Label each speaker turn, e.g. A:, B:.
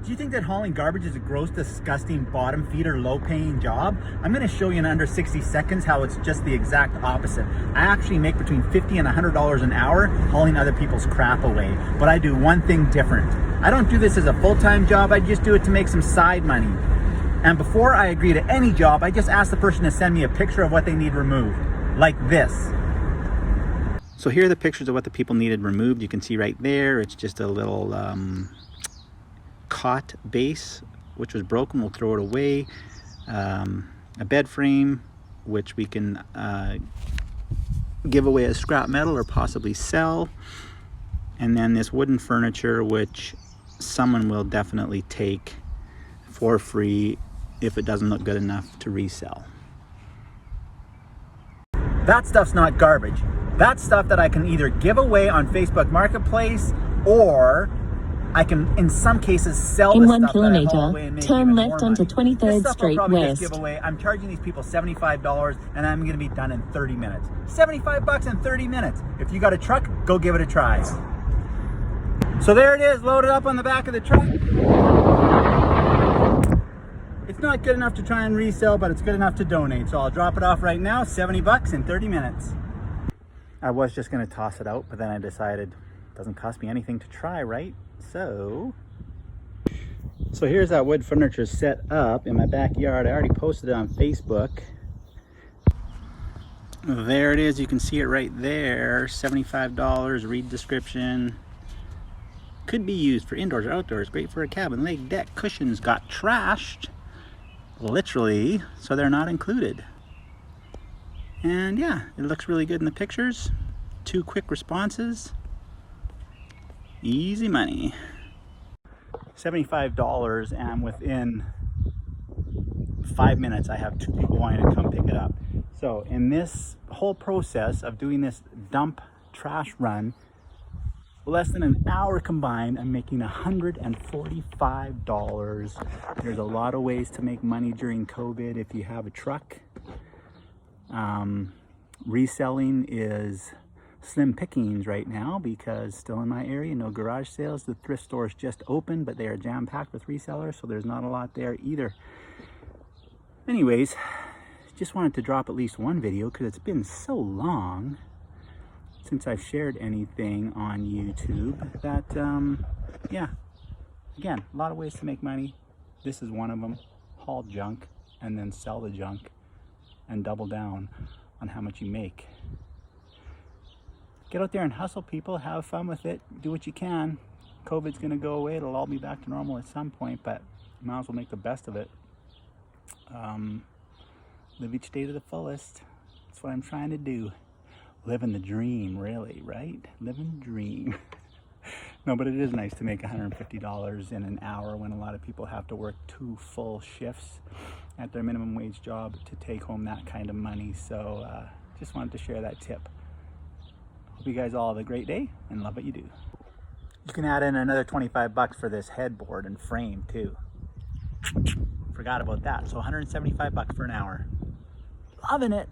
A: Do you think that hauling garbage is a gross, disgusting, bottom feeder, low-paying job? I'm going to show you in under 60 seconds how it's just the exact opposite. I actually make between $50 and $100 an hour hauling other people's crap away, but I do one thing different. I don't do this as a full-time job, I just do it to make some side money. And before I agree to any job, I just ask the person to send me a picture of what they need removed, like this. So here are the pictures of what the people needed removed. You can see right there, it's just a little cot base which was broken, we'll throw it away, a bed frame which we can give away as scrap metal or possibly sell, and then this wooden furniture which someone will definitely take for free if it doesn't look good enough to resell. That stuff's not garbage. That's stuff that I can either give away on Facebook Marketplace, or I can, in some cases, sell
B: in
A: the
B: 1
A: stuff
B: kilometer,
A: that I haul away and make
B: turn
A: even
B: left
A: more
B: onto
A: money.
B: 23rd
A: This stuff I'll
B: Street
A: probably
B: West.
A: just give away. I'm charging these people $75 and I'm going to be done in 30 minutes. 75 bucks in 30 minutes. If you got a truck, go give it a try. So there it is, loaded up on the back of the truck. It's not good enough to try and resell, but it's good enough to donate. So I'll drop it off right now, 70 bucks in 30 minutes. I was just going to toss it out, but then I decided it doesn't cost me anything to try, right? So here's that wood furniture set up in my backyard. I already posted it on Facebook. There it is, you can see it right there, $75, read description. Could be used for indoors or outdoors, great for a cabin, lake, deck. Cushions got trashed, literally, so they're not included. And yeah, it looks really good in the pictures. 2 quick responses. Easy money. $75, and within 5 minutes I have 2 people wanting to come pick it up. So in this whole process of doing this dump trash run, less than an hour combined, I'm making $145. There's a lot of ways to make money during COVID if you have a truck. Reselling is slim pickings right now because still in my area, no garage sales. The thrift stores just opened, but they are jam-packed with resellers, so there's not a lot there either. Anyways, just wanted to drop at least one video because it's been so long since I've shared anything on YouTube that, yeah, again, a lot of ways to make money. This is one of them. Haul junk and then sell the junk and double down on how much you make. Get out there and hustle, people. Have fun with it. Do what you can. COVID's going to go away. It'll all be back to normal at some point, but you might as well make the best of it. Live each day to the fullest. That's what I'm trying to do. Living the dream, really, right? Living the dream. No, but it is nice to make $150 in an hour when a lot of people have to work 2 full shifts at their minimum wage job to take home that kind of money. So just wanted to share that tip. Hope you guys all have a great day and love what you do. You can add in another 25 bucks for this headboard and frame too. Forgot about that. So 175 bucks for an hour. Loving it.